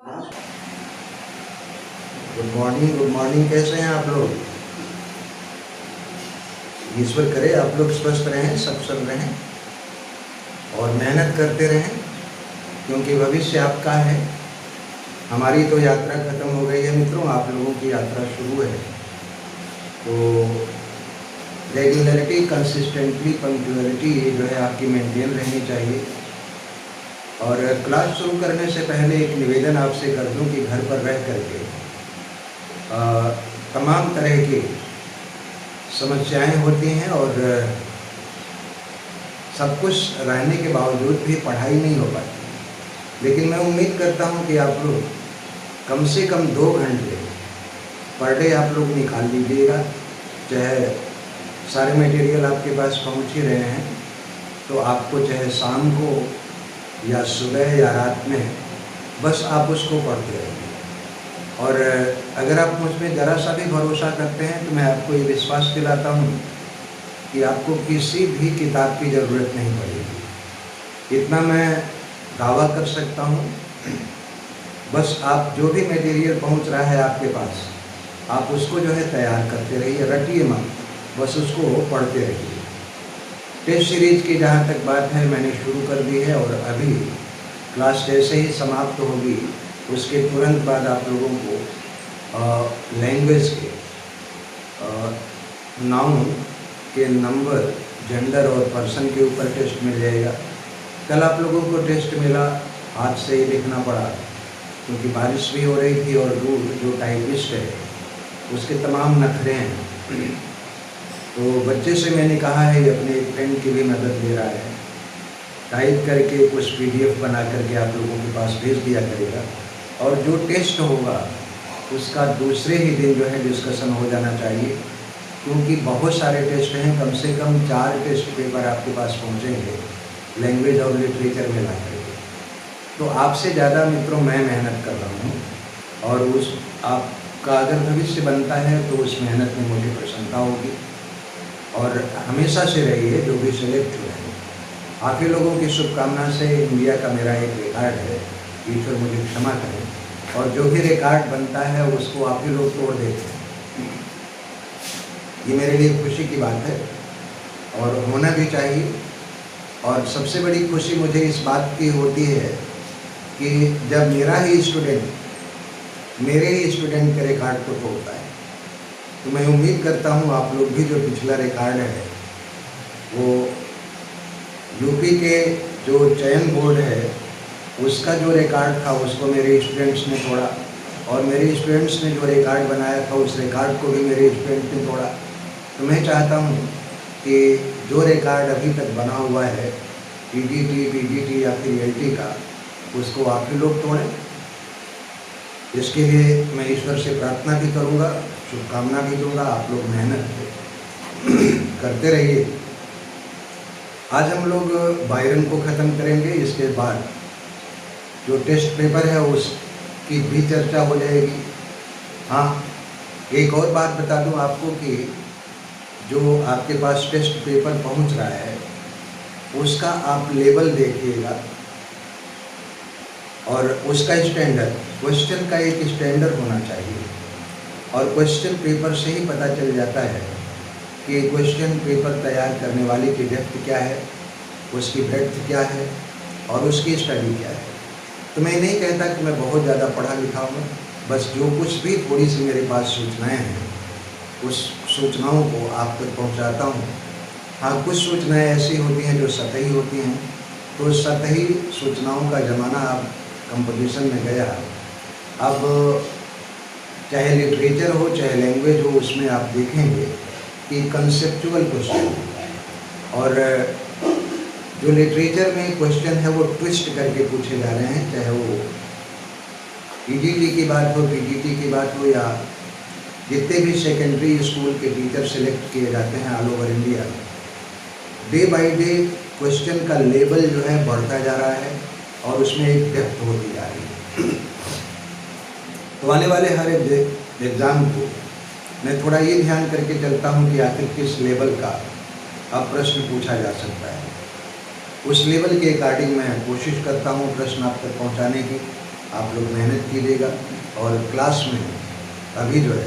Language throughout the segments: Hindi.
Good morning. कैसे हैं आप लोग? ईश्वर करे आप लोग स्वस्थ रहें, सकुशल रहें और मेहनत करते रहें, क्योंकि भविष्य आपका है। हमारी तो यात्रा खत्म हो गई है मित्रों, आप लोगों की यात्रा शुरू है। तो रेगुलरिटी, कंसिस्टेंटली, पंक्चुअलिटी ये जो है आपकी मेंटेन रहनी चाहिए। और क्लास शुरू करने से पहले एक निवेदन आपसे कर दूं कि घर पर रह करके तमाम तरह की समस्याएं होती हैं और सब कुछ रहने के बावजूद भी पढ़ाई नहीं हो पाती। लेकिन मैं उम्मीद करता हूं कि आप लोग कम से कम 2 घंटे पर डे आप लोग निकाल लीजिएगा। चाहे सारे मटेरियल आपके पास पहुंच ही रहे हैं तो आपको चाहे शाम को या सुबह या रात में बस आप उसको पढ़ते रहिए। और अगर आप मुझ में ज़रा सा भी भरोसा करते हैं तो मैं आपको ये विश्वास दिलाता हूँ कि आपको किसी भी किताब की ज़रूरत नहीं पड़ेगी। इतना मैं दावा कर सकता हूँ। बस आप जो भी मटेरियल पहुँच रहा है आपके पास, आप उसको जो है तैयार करते रहिए, रटिए मत, बस उसको पढ़ते रहिए। टेस्ट सीरीज़ की जहाँ तक बात है मैंने शुरू कर दी है और अभी क्लास जैसे ही समाप्त होगी उसके तुरंत बाद आप लोगों को लैंग्वेज के नाउन के नंबर, जेंडर और पर्सन के ऊपर टेस्ट मिल जाएगा। कल आप लोगों को टेस्ट मिला, हाथ से ही लिखना पड़ा क्योंकि बारिश भी हो रही थी और दूर जो टाइपिस्ट है उसके तमाम नखरे हैं। तो बच्चे से मैंने कहा है अपने एक फ्रेंड की भी मदद ले रहा है, टाइप करके कुछ PDF बना करके आप लोगों के पास भेज दिया करेगा। और जो टेस्ट होगा उसका दूसरे ही दिन जो है डिस्कशन हो जाना चाहिए, क्योंकि बहुत सारे टेस्ट हैं। कम से कम 4 टेस्ट पेपर आपके पास पहुंचेंगे लैंग्वेज और लिटरेचर में ला करके। तो आपसे ज़्यादा मित्रों मैं मेहनत कर रहा हूँ और उस आपका अगर भविष्य बनता है तो उस मेहनत में मुझे प्रसन्नता होगी। और हमेशा से रहिए जो भी सिलेक्ट हुए हैं, आप ही लोगों की शुभकामना से इंडिया का मेरा एक रिकॉर्ड है, ईश्वर मुझे क्षमा करें, और जो भी रिकॉर्ड बनता है उसको आप ही लोग तोड़ देते हैं। ये मेरे लिए खुशी की बात है और होना भी चाहिए। और सबसे बड़ी खुशी मुझे इस बात की होती है कि जब मेरा ही स्टूडेंट मेरे ही स्टूडेंट के रिकॉर्ड को तोड़ता है। तो मैं उम्मीद करता हूँ आप लोग भी जो पिछला रिकॉर्ड है वो यूपी के जो चयन बोर्ड है उसका जो रिकॉर्ड था उसको मेरे स्टूडेंट्स ने तोड़ा, और मेरे स्टूडेंट्स ने जो रिकॉर्ड बनाया था उस रिकॉर्ड को भी मेरे स्टूडेंट ने तोड़ा। तो मैं चाहता हूँ कि जो रिकॉर्ड अभी तक बना हुआ है PGT या फिर LT का, उसको आप ही लोग तोड़ें। इसके लिए मैं ईश्वर से प्रार्थना भी करूँगा, शुभकामना भी दूँगा। आप लोग मेहनत करते रहिए। आज हम लोग बायरन को ख़त्म करेंगे, इसके बाद जो टेस्ट पेपर है उसकी भी चर्चा हो जाएगी। हाँ, एक और बात बता दूं आपको कि जो आपके पास टेस्ट पेपर पहुंच रहा है उसका आप लेवल देखिएगा और उसका स्टैंडर्ड, क्वेश्चन का एक स्टैंडर्ड होना चाहिए। और क्वेश्चन पेपर से ही पता चल जाता है कि क्वेश्चन पेपर तैयार करने वाले की डेप्थ क्या है, उसकी ब्रेड्थ क्या है और उसकी स्टडी क्या है। तो मैं नहीं कहता कि मैं बहुत ज़्यादा पढ़ा लिखा हूँ, बस जो कुछ भी थोड़ी सी मेरे पास सूचनाएं हैं उस सूचनाओं को आप तक पहुँचाता हूँ। हाँ, कुछ सूचनाएं ऐसी होती हैं जो सतही होती हैं, तो सतही सूचनाओं का ज़माना अब कंपटीशन में गया। अब चाहे लिटरेचर हो चाहे लैंग्वेज हो, उसमें आप देखेंगे कि कंसेप्चुअल क्वेश्चन, और जो लिटरेचर में क्वेश्चन है वो ट्विस्ट करके पूछे जा रहे हैं। चाहे वो PGT की बात हो, PGT की बात हो, या जितने भी सेकेंडरी स्कूल के टीचर सिलेक्ट किए जाते हैं all over India, day by day question का लेवल जो है बढ़ता जा रहा है और उसमें एक डेप्थ होती जा रही है। तो आने वाले हर एग्ज़ाम को मैं थोड़ा ये ध्यान करके चलता हूँ कि आखिर किस लेवल का अब प्रश्न पूछा जा सकता है। उस लेवल के अकॉर्डिंग मैं कोशिश करता हूँ प्रश्न आप तक पहुँचाने की। आप लोग मेहनत कीजिएगा। और क्लास में अभी जो है,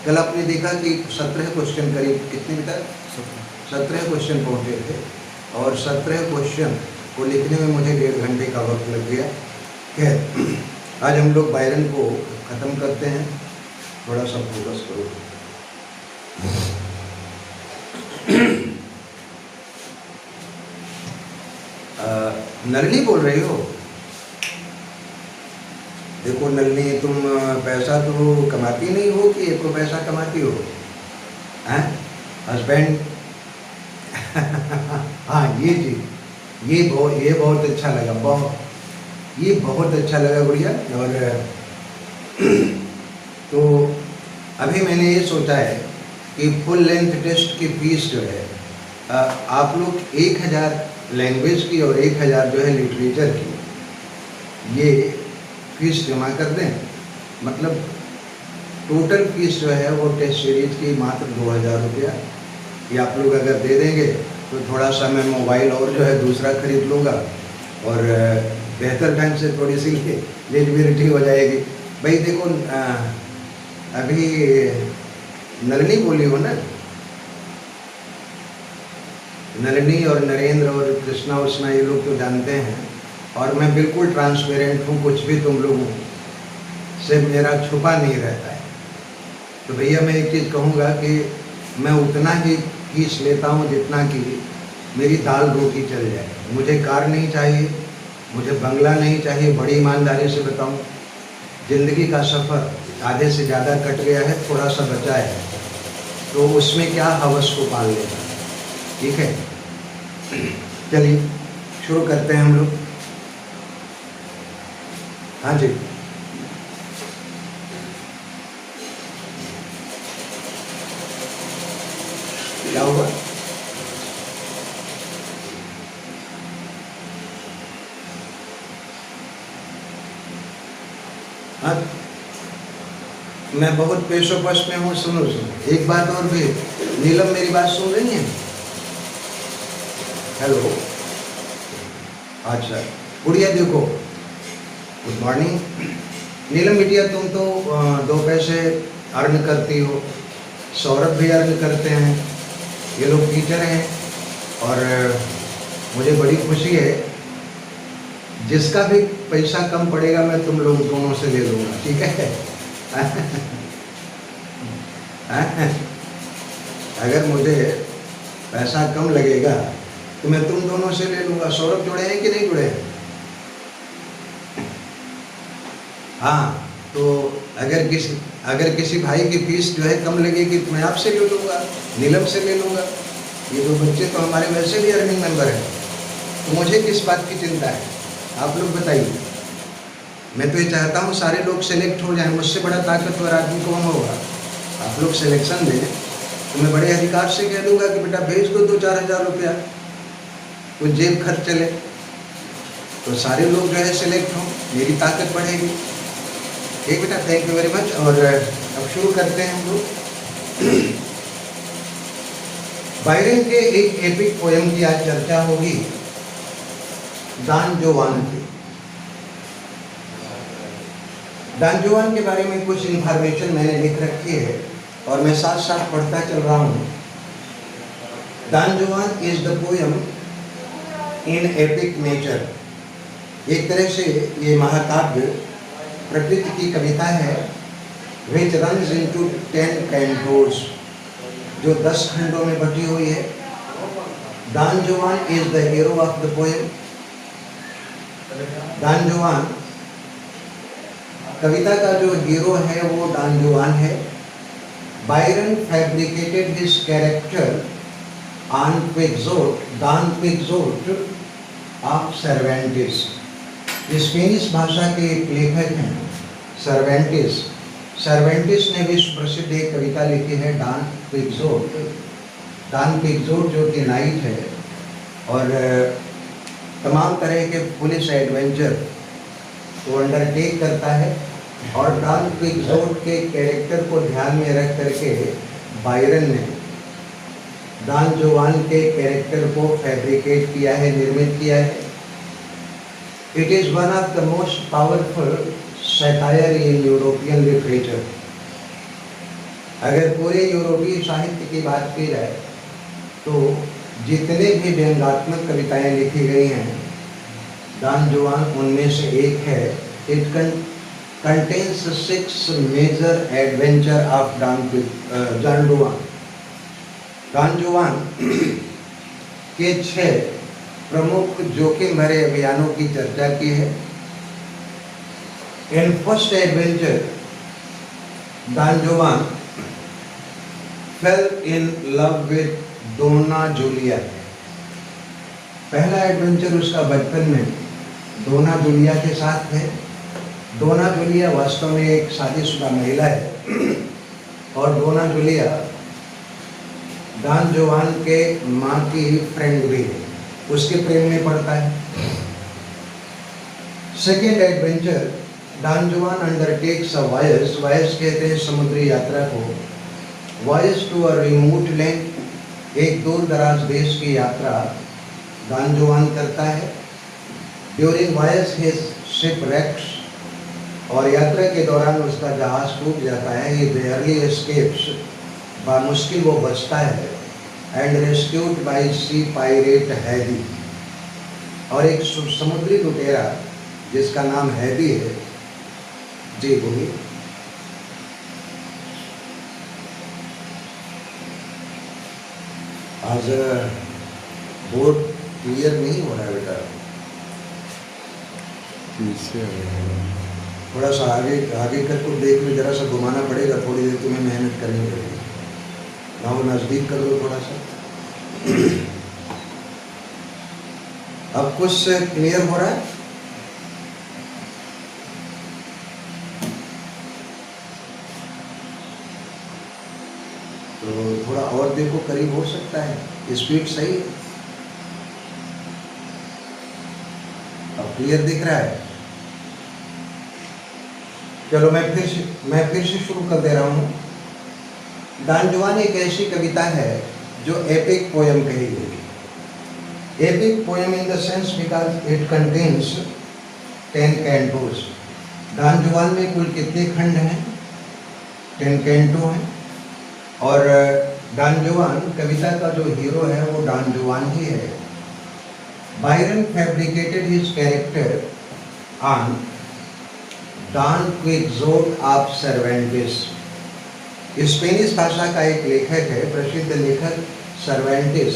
कल आपने देखा कि 17 क्वेश्चन करीब, कितने बेटा, 17 क्वेश्चन पहुँचे थे, और 17 क्वेश्चन को लिखने में मुझे 1.5 घंटे का वक्त लग गया। खैर, आज हम लोग बायरन को ख़त्म करते हैं। थोड़ा सा फोकस करो। नलिनी बोल रही हो? देखो नलिनी, तुम पैसा तो कमाती नहीं हो कि एक को पैसा कमाती हो? हैं हस्बैंड? हाँ, ये जी, ये बहुत अच्छा लगा, ये बहुत अच्छा लगा गुड़िया। और तो अभी मैंने ये सोचा है कि फुल लेंथ टेस्ट की फीस जो है, आप लोग 1000 लैंग्वेज की और 1000 जो है लिटरेचर की, ये फीस जमा कर दें। मतलब टोटल फीस जो है वो टेस्ट सीरीज की मात्र 2000 रुपया। ये आप लोग अगर दे देंगे तो थोड़ा सा मैं मोबाइल और जो है दूसरा खरीद लूँगा, और बेहतर ढंग से थोड़ी सी एलिजिबिलिटी हो जाएगी। भाई देखो, अभी नलिनी बोली हो ना, नलिनी और नरेंद्र और कृष्णा उष्णा ये लोग तो जानते हैं, और मैं बिल्कुल ट्रांसपेरेंट हूँ, कुछ भी तुम लोगों से मेरा छुपा नहीं रहता है। तो भैया मैं एक चीज़ कहूँगा कि मैं उतना ही फीस लेता हूँ जितना कि मेरी दाल रोटी चल जाए। मुझे कार नहीं चाहिए, मुझे बंगला नहीं चाहिए। बड़ी ईमानदारी से बताऊँ, ज़िंदगी का सफ़र आधे से ज़्यादा कट गया है, थोड़ा सा बचा है, तो उसमें क्या हवस को पाल लेगा। ठीक है, चलिए शुरू करते हैं हम लोग। हाँ जी, क्या हुआ? हाँ, मैं बहुत पेशोपश में हूँ। सुनो, एक बात और भी, नीलम मेरी बात सुन रही है? हेलो, अच्छा गुड़िया देखो, गुड मॉर्निंग। नीलम बिटिया, तुम तो 2 पैसे अर्न करती हो, सौरभ भी अर्न करते हैं, ये लोग टीचर हैं, और मुझे बड़ी खुशी है। जिसका भी पैसा कम पड़ेगा मैं तुम लोग दोनों से ले लूँगा, ठीक है? अगर मुझे पैसा कम लगेगा तो मैं तुम दोनों से ले लूँगा। सौरभ जुड़े हैं कि नहीं जुड़े हैं? हाँ, तो अगर किसी भाई की फीस जो है कम लगेगी तो मैं आपसे ले लूँगा, नीलम से ले लूँगा। ये 2 बच्चे तो हमारे वैसे भी अर्निंग मेंबर हैं, तो मुझे किस बात की चिंता है? आप लोग बताइए। मैं तो ये चाहता हूँ सारे लोग सेलेक्ट हो जाएं। मुझसे बड़ा ताकतवर आदमी कौन होगा? आप लोग सिलेक्शन दें तो मैं बड़े अधिकार से कह दूँगा कि बेटा भेज दो 2-4 हज़ार रुपया, कुछ जेब खर्च चले, तो सारे लोग जो है सिलेक्ट हों, मेरी ताकत बढ़ेगी। ठीक बेटा, थैंक यू वेरी मच। और अब शुरू करते हैं हम लोग। बायरन के एक एपिक पोएम की आज चर्चा होगी, डॉन जुआन की। डॉन जुआन के बारे में कुछ इन्फॉर्मेशन मैंने लिख रखी है और मैं साथ साथ पढ़ता चल रहा हूँ। Don Juan is the poem in epic nature. एक तरह से ये महाकाव्य प्रकृति की कविता है, विच रन्स इनटू 10 कैंटोस, जो 10 खंडों में बटी हुई है। Don Juan is the hero of the poem. Don Juan कविता का जो हीरो है वो डॉन जुआन है। Byron fabricated his character on Quixote, Don Quixote of Cervantes. Spanish भाषा के एक लेखक हैं सर्वेंटिस। सर्वेंटिस ने विश्व प्रसिद्ध एक कविता लिखी है डॉन क्विक्सोट। डॉन क्विक्सोट जो कि नाइट है और तमाम तरह के पुलिस एडवेंचर को अंडरटेक करता है, और डॉन क्विक्सोट के कैरेक्टर को ध्यान में रख करके बायरन ने डॉन जुआन के कैरेक्टर को फैब्रिकेट किया है, निर्मित किया है। It is one of the most powerful satire in European literature. अगर पूरे यूरोपीय साहित्य की बात की जाए तो जितने भी व्यंग्यात्मक कविताएं लिखी गई हैं, डॉन जुआन उनमें से एक है. It contains 6 major adventure of Don Juan. Don Juan के 6 प्रमुख जोखिम भरे अभियानों की चर्चा की है. In first adventure Don Juan fell in love with Donna Julia. पहला एडवेंचर उसका बचपन में डोना जूलिया के साथ है. डोना जूलिया वास्तव में एक शादीशुदा महिला है और डोना जूलिया डॉन जुआन के माँ की फ्रेंड भी है. उसके प्रेम में पड़ता है. Second adventure Don Juan undertakes a voyage. Voyage कहते हैं समुद्री यात्रा को. Voyage to a remote land, एक दूर दराज देश की यात्रा डॉन जुआन करता है. During voice his ship wrecks, और यात्रा के दौरान उसका जहाज टूट जाता है. ये बेयरली एस्केप्स, बामुश्किल वो बचता है. And rescued by sea pirate Haidee, और एक समुद्री लुटेरा जिसका नाम हैदी है. जी बोलिए. आज बोर्ड क्लियर नहीं हो रहा है बेटा. थोड़ा सा आगे कर को देख लो, जरा सा घुमाना पड़ेगा. थोड़ी देर तुम्हें मेहनत करनी पड़ेगी. ना वो नज़दीक कर दो थोड़ा सा. अब कुछ क्लियर हो रहा है. तो थोड़ा और देखो, करीब हो सकता है. स्पीड सही है. अब क्लियर दिख रहा है. चलो मैं फिर से शुरू कर दे रहा हूँ. डॉन जुआन एक ऐसी कविता है जो एपिक पोयम कही गई. Epic poem in the sense because it contains 10 cantos. Don Juan में कुल कितने खंड हैं? 10 कैंटो हैं. और डॉन जुआन कविता का जो हीरो है वो डॉन जुआन ही है. Byron fabricated his character on Don Quixote of Cervantes. Spanish भाषा का एक लेखक है, प्रसिद्ध लेखक सर्वेंटिस.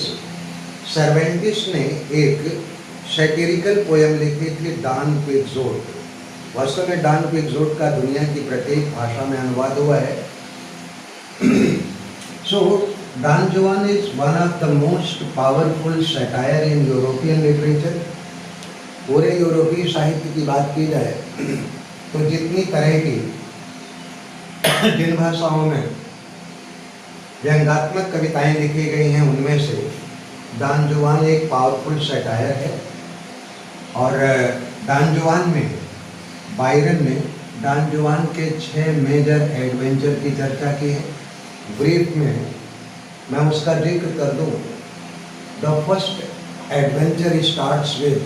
सर्वेंटिस ने एक सैटिरिकल पोयम लिखी थी, डॉन क्विक्सोट. वास्तव में डॉन क्विक्सोट का दुनिया की प्रत्येक भाषा में अनुवाद हुआ है. So, Don Juan is one of the most powerful satire in European literature. पूरे यूरोपीय साहित्य की बात की जाए तो जितनी तरह की जिन भाषाओं में व्यंग्यात्मक कविताएं लिखी गई हैं उनमें से डॉन जुआन एक पावरफुल सटायर है. और डॉन जुआन में बायरन ने डॉन जुआन के 6 मेजर एडवेंचर की चर्चा की है. ब्रीफ में मैं उसका जिक्र कर दूं. The first adventure starts with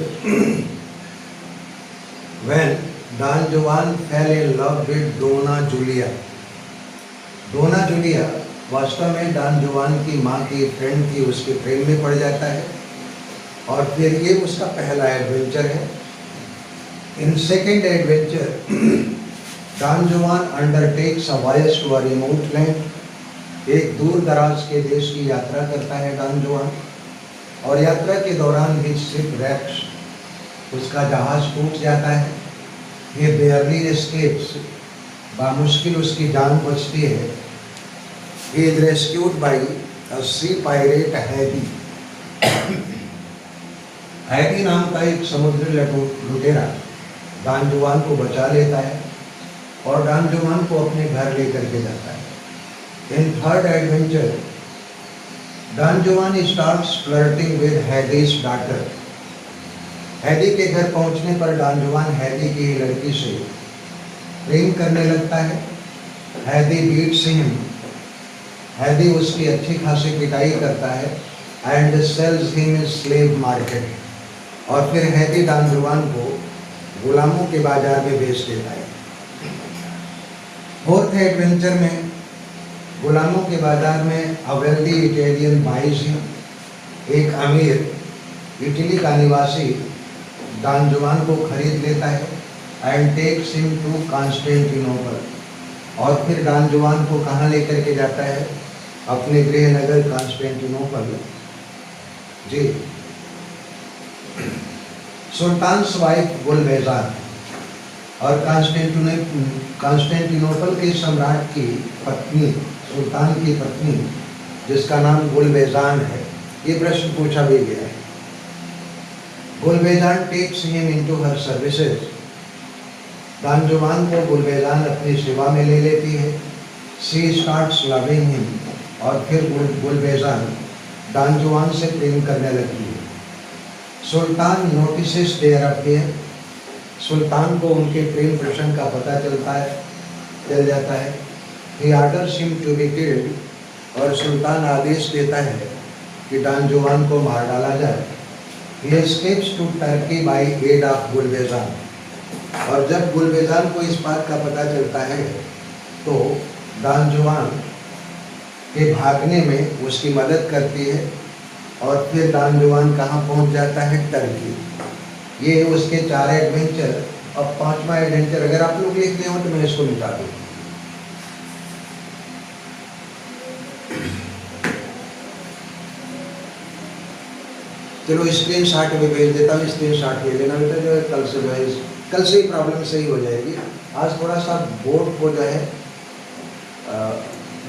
when Don Juan fell in love with Dona Julia. Dona Julia वास्तव में डॉन जुआन की माँ की फ्रेंड थी. उसके प्रेम में पड़ जाता है और फिर ये उसका पहला एडवेंचर है. In second adventure Don Juan undertakes a voyage to a remote land. एक दूर दराज के देश की यात्रा करता है डॉन जुआन. और यात्रा के दौरान हिज शिप wrecks, उसका जहाज टूट जाता है. ये बेयरली एस्केप्स, बामुश्किल उसकी जान बचती है. He is rescued by a sea pirate Haidee. Haidee नाम का एक समुद्री लुटेरा डॉन जुआन को बचा लेता है और डॉन जुआन को अपने घर लेकर के जाता है. In third adventure, Don Juan starts flirting with Hedi's daughter. हैदी के घर पहुंचने पर डॉन जुआन हैदी की लड़की से प्रेम करने लगता है. हैदी बीट्स हिम. हैदी उसकी अच्छी खासी पिटाई करता है. And sells him in slave market. और फिर हैदी डॉन जुआन को गुलामों के बाजार में बेच देता है। फोर्थ एडवेंचर में गुलामों के बाजार में a wealthy Italian buys him, एक अमीर इटली का निवासी डॉन जुआन को खरीद लेता है and takes him to Constantinople, और फिर डॉन जुआन को कहाँ लेकर के जाता है? अपने गृह नगर कॉन्स्टेंटिनोपल। जी, सुल्तान्स वाइफ गुलबेजान और कॉन्स्टेंटिनोपल के सम्राट की पत्नी, सुल्तान की पत्नी जिसका नाम गुलबेजान है, ये प्रश्न पूछा भी गया है। Gulbeyaz takes him into her services, Don Juan को गुलबेजान अपनी सेवा में ले लेती है। शी स्टार्ट्स लविंग हिम, और फिर गुलबेजान डॉन जुआन से प्रेम करने लगती है। सुल्तान नोटिसेस देयर अफेयर, सुल्तान को उनके प्रेम प्रसंग का पता चल जाता है। He orders him to be killed, और सुल्तान आदेश देता है कि डॉन जुआन को मार डाला जाए। He escapes to Turkey by aid of Gulbeyaz, और जब गुलबेजान को इस बात का पता चलता है तो डॉन जुआन के भागने में उसकी मदद करती है, और फिर डॉन जुआन कहाँ पहुँच जाता है? टर्की। ये उसके 4 एडवेंचर। अब 5वां एडवेंचर अगर आप लोग लिखते हो तो मैं इसको मिटा दूँ। चलो स्क्रीन शॉट में भेज देता हूँ, स्क्रीन शॉट ले लेना बेटा, जो है कल से जो है कल से ही प्रॉब्लम सही हो जाएगी। आज थोड़ा सा बोर्ड को जो है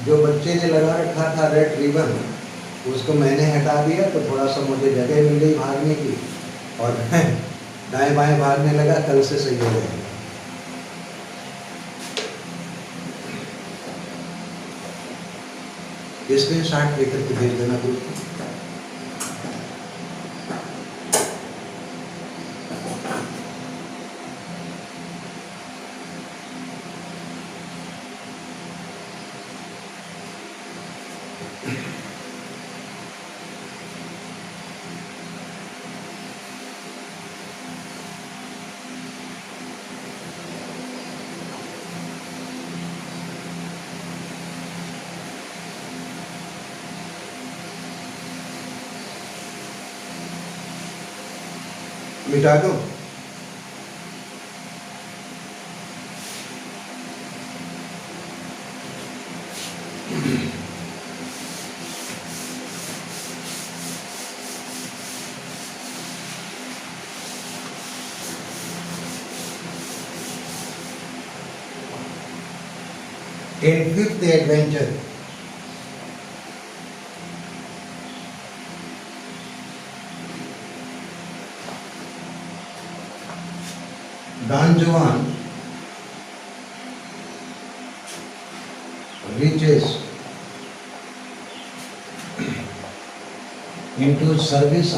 जो बच्चे ने लगा रखा था रेड रिबन, उसको मैंने हटा दिया तो थोड़ा सा मुझे जगह मिल गई भागने की, और मैं दाएं बाएं भागने लगा। कल से सही हो जाएगा। स्क्रीन शॉट लेकर के भेज देना ग्रुप को। मिटा दो। In 5th adventure, Don Juan reaches into service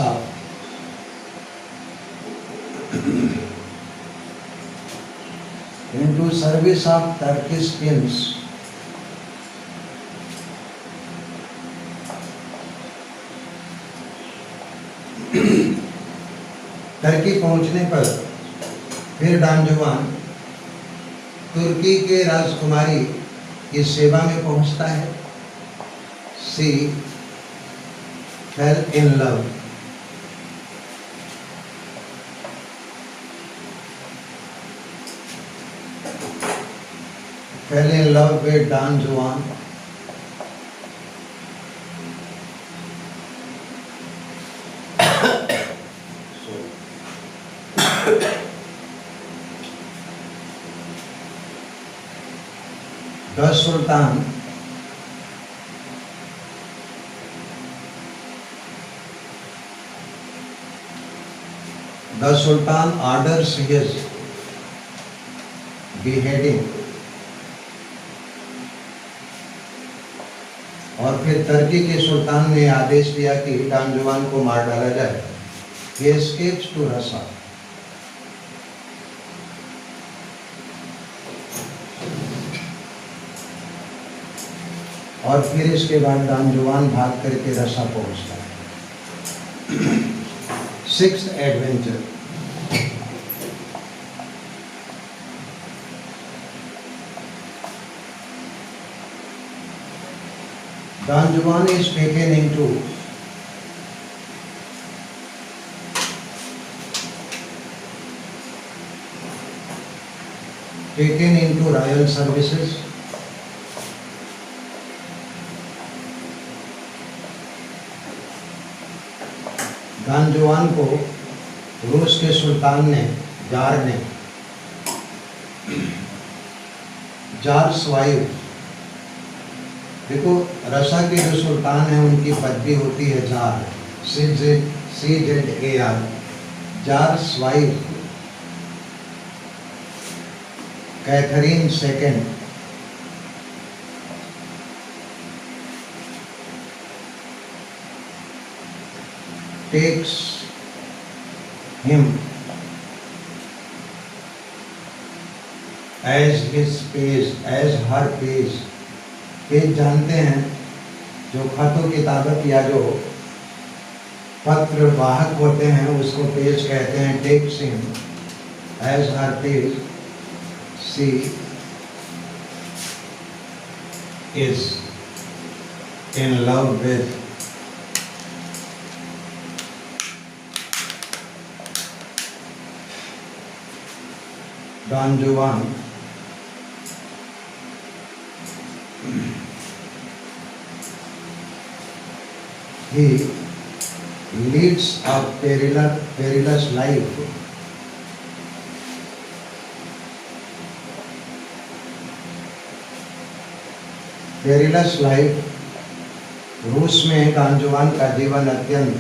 of Turkish kings Turkey पहुंचने पर फिर डॉन जुआन तुर्की के राजकुमारी की सेवा में पहुंचता है। She fell in love, fell in love with Don Juan. The Sultan orders his beheading, और फिर तुर्की के सुल्तान ने आदेश दिया कि डॉन जुआन को मार डाला जाए। He escapes to Russia. और फिर इसके बाद डॉन जुआन भाग करके रसा पहुंचता है। 6th adventure, Don Juan is taken into royal services. Don Juan को रूस के सुल्तान ने, जार ने, जार स्वाइव, देखो रसा के जो सुल्तान है उनकी पदवी होती है जार, CZAR, जार स्वाइव Catherine second takes him as his page, as her page. Page जानते हैं जो खतों किताबत या जो पत्र वाहक होते हैं उसको पेज कहते हैं. takes him as her page. She is in love with Don Juan. He leads a perilous life. Perilous life. रूस में डॉन जुआन का जीवन अत्यंत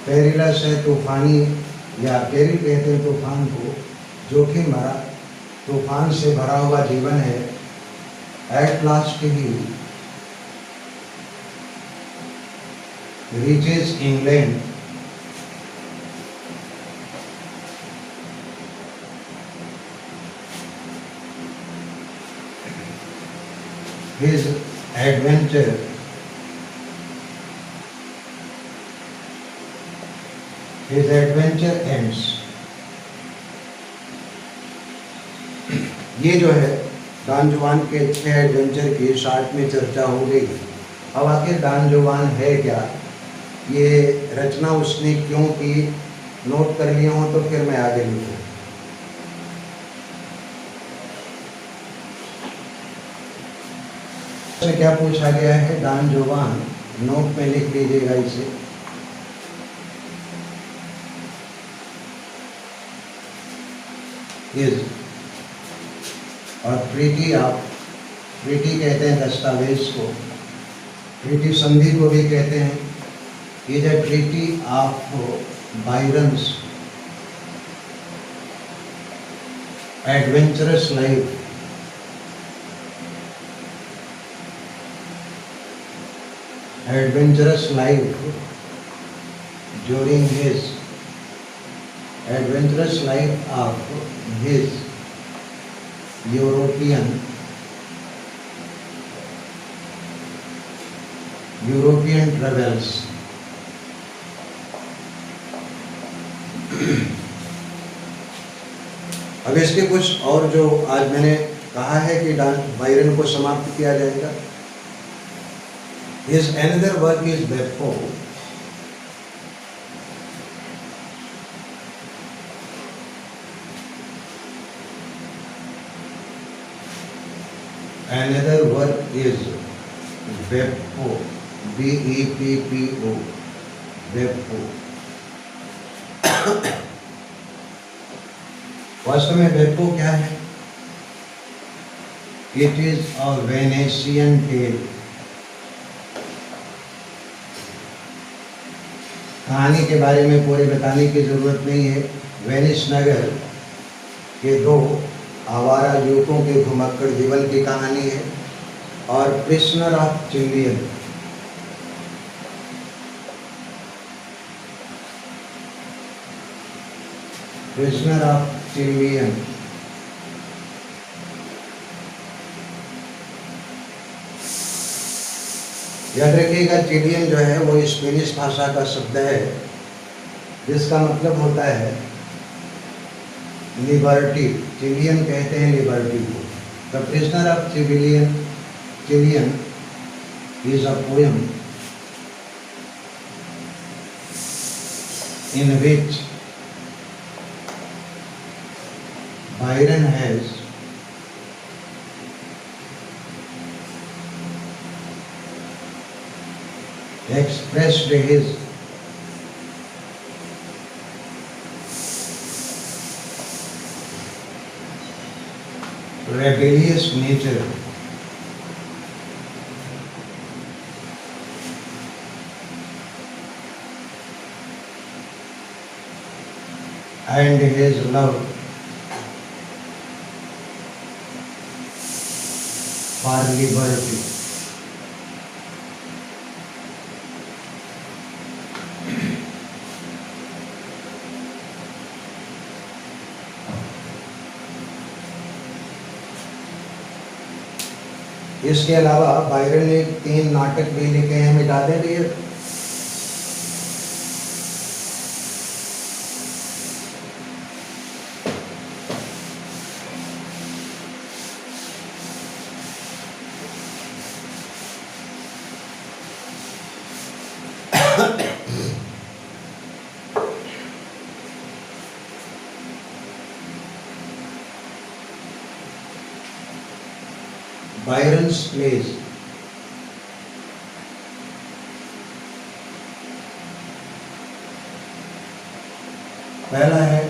पेरिलस है, तूफानी, या पेरिल कहते हैं तूफान को, जोखिम भरा, तूफान से भरा हुआ जीवन है. At last he reaches England. His adventure ends. ये जो है डॉन जुआन के 6 एडवेंचर की शॉर्ट में चर्चा हो गई. अब आखिर डॉन जुआन है क्या, ये रचना उसने क्यों की, नोट कर लिया हो तो फिर मैं आगे लिखूँ. क्या पूछा गया है, डॉन जुआन, नोट में लिख लीजिएगा इसे. इज और ट्रीटी कहते हैं दस्तावेज को, ट्रीटी संधि को भी कहते हैं. Is a treaty of Byron's adventurous life. Adventurous life during his adventurous life of his European travels. अब इसके कुछ और जो आज मैंने कहा है कि बायरन को समाप्त किया जाएगा. His another work is Beppo. Another work is Beppo, Beppo, Beppo. वास्तव में बेप्पो क्या है? It is a Venetian tale. कहानी के बारे में पूरे बताने की जरूरत नहीं है. वेनिस नगर के 2 आवारा युवकों के घुमक्कड़ जीवन की कहानी है. और प्रिजनर ऑफ चिल्लियन, प्रिजनर ऑफ चिल्लियन, याद रखिएगा चिलियन जो है वो स्पेनिश भाषा का शब्द है जिसका मतलब होता है लिबर्टी. चिलियन कहते हैं लिबर्टी को. The prisoner of Chilean is a poem in which Byron has expressed his rebellious nature and his love for liberty. इसके अलावा बायरन ने 3 नाटक भी लिखे हैं, मिटा दें भैया। Byron's plays. पहला है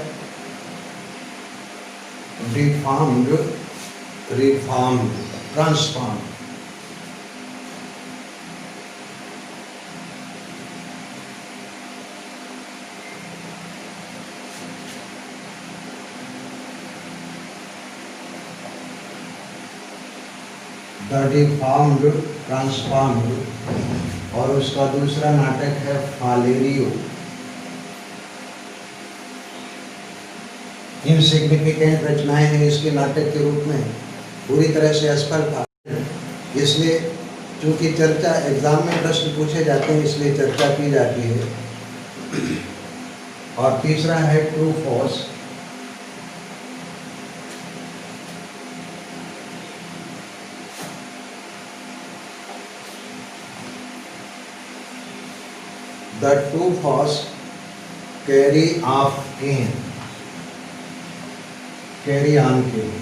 reformed, transformed. The deformed, transformed. और उसका दूसरा नाटक है फालेरियो। इनसिग्निफिकेंट रचनाएं हैं इसके नाटक के रूप में, पूरी तरह से असफल था। इसलिए चूंकि चर्चा एग्जाम में प्रश्न पूछे जाते हैं इसलिए चर्चा की जाती है। और तीसरा है true false. The two false carry off Cain, carry on Cain।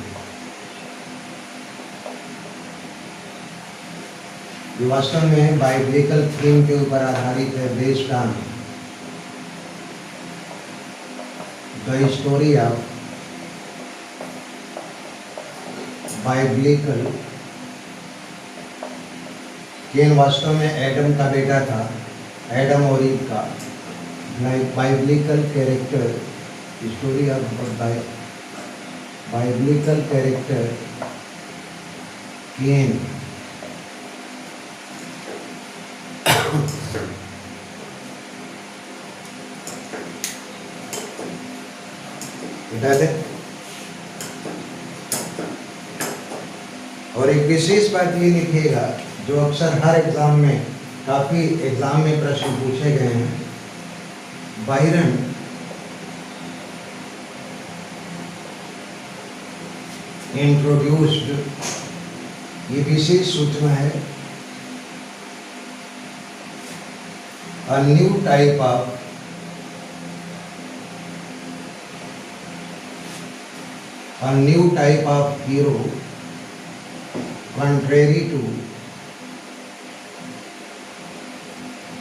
ये वास्तव में बाइब्लिकल थीम के ऊपर आधारित है, based on the story of biblical. Cain वास्तव में एडम का बेटा था, एडम और ईव का बाइब्लिकल कैरेक्टर, स्टोरी ऑफ बाइब्लिकल कैरेक्टर केन। और एक विशेष बात ये लिखिएगा जो अक्सर हर एग्जाम में, काफी एग्जाम में प्रश्न पूछे गए हैं। बायरन इंट्रोड्यूस्ड, ये विशेष सूचना है, a new type of hero contrary to.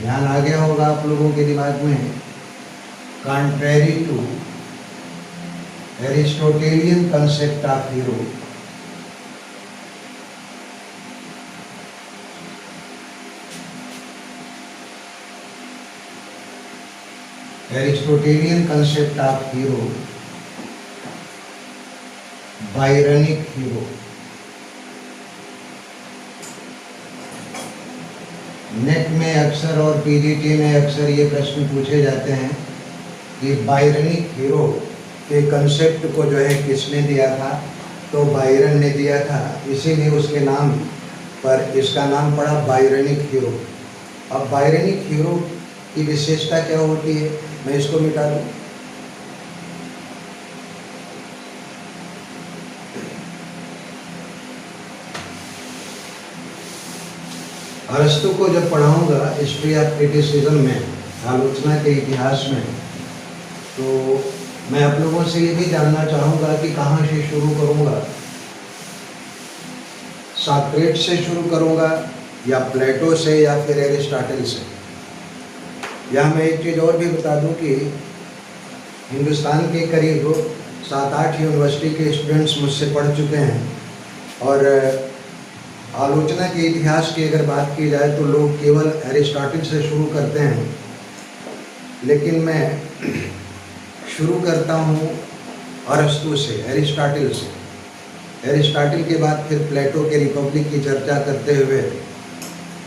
ध्यान आ गया होगा आप लोगों के दिमाग में, contrary to Aristotelian concept of hero. Aristotelian concept of hero, Byronic hero. Net में अक्सर और पीजीटी में अक्सर ये प्रश्न पूछे जाते हैं कि बायरनिक हीरो के कंसेप्ट को जो है किसने दिया था, तो बायरन ने दिया था, इसीलिए उसके नाम पर इसका नाम पड़ा बायरनिक हीरो। अब बायरनिक हीरो की विशेषता क्या होती है, मैं इसको मिटा दूं। अरस्तु को जब पढ़ाऊंगा हिस्ट्री ऑफ क्रिटिसिज्म में, आलोचना के इतिहास में, तो मैं आप लोगों से ये भी जानना चाहूँगा कि कहाँ से शुरू करूँगा। सॉक्रेट से शुरू करूँगा या प्लेटो से या फिर एरिस्टोटल से। यहाँ मैं एक चीज़ और भी बता दूँ कि हिंदुस्तान के करीब 7-8 यूनिवर्सिटी के स्टूडेंट्स मुझसे पढ़ चुके हैं, और आलोचना के इतिहास की अगर बात की जाए तो लोग केवल एरिस्टोटल से शुरू करते हैं, लेकिन मैं शुरू करता हूँ अरस्तु से, एरिस्टोटल से। एरिस्टोटल के बाद फिर प्लेटो के रिपब्लिक की चर्चा करते हुए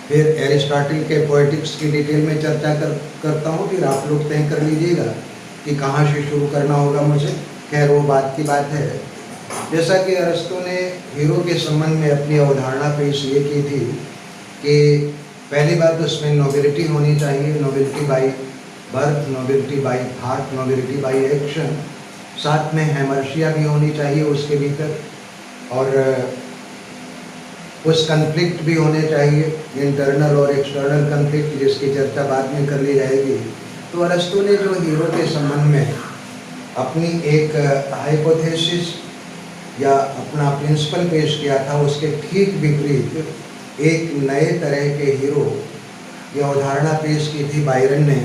फिर एरिस्टोटल के पोएटिक्स की डिटेल में चर्चा करता हूँ। फिर आप लोग तय कर लीजिएगा कि कहाँ से शुरू करना होगा मुझे। खैर वो बात की बात है। जैसा कि अरस्तु ने हीरो के संबंध में अपनी अवधारणा पेश ये की थी कि पहली बात उसमें नोबिलिटी होनी चाहिए, nobility by birth, nobility by heart, nobility by action. साथ में हैमर्शिया भी होनी चाहिए उसके भीतर, और कुछ कन्फ्लिक्ट भी होने चाहिए, इंटरनल और एक्सटर्नल कन्फ्लिक्ट, जिसकी चर्चा बाद में कर ली जाएगी। तो अरस्तु ने जो हीरो के संबंध में अपनी एक हाइपोथेसिस या अपना प्रिंसिपल पेश किया था, उसके ठीक विपरीत एक नए तरह के हीरो की अवधारणा पेश की थी बायरन ने।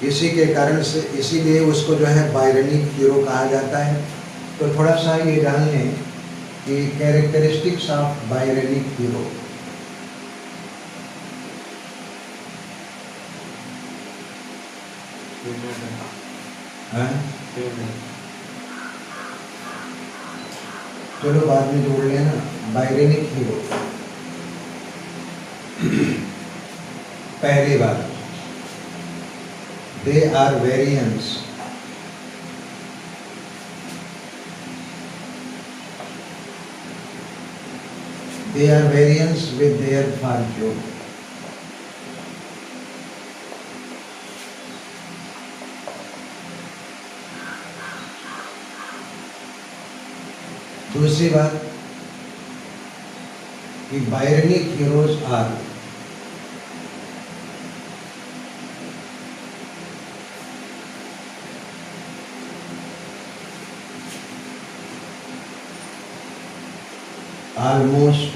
इसी के कारण से, इसीलिए उसको जो है बायरनिक हीरो कहा जाता है। तो थोड़ा सा ये जान लें कि कैरेक्टरिस्टिक्स ऑफ बायरनिक हीरो। चलो बाद में जोड़ लेना। बायरनिक हीरो, पहली बात, they are variants with their fortune. दूसरी बात कि Byronic heroes are almost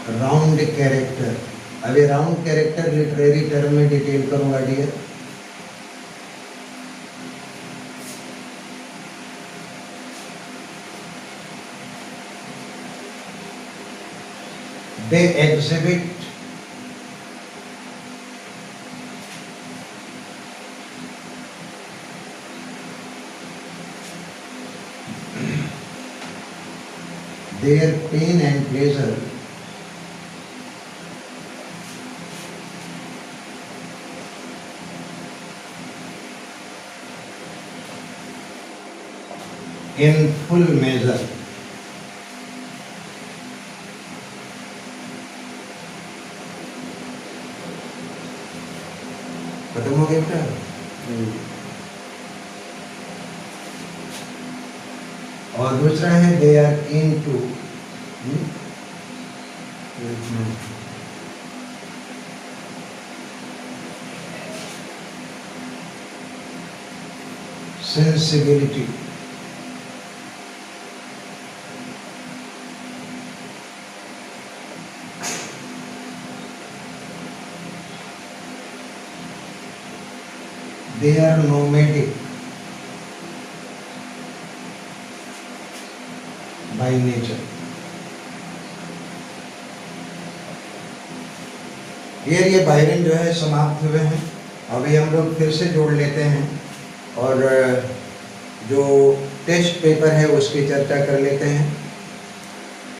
round character. अब ये राउंड कैरेक्टर लिटरेरी टर्म में डिटेल करूंगा dear. They exhibit their pain and pleasure in full measure. खत्म हो गया बेटा? और दूसरा है they are keen to sensibility. They are nomadic by nature. ये बायरन जो है समाप्त हुए हैं। अभी हम लोग फिर से जोड़ लेते हैं और जो टेस्ट पेपर है उसकी चर्चा कर लेते हैं।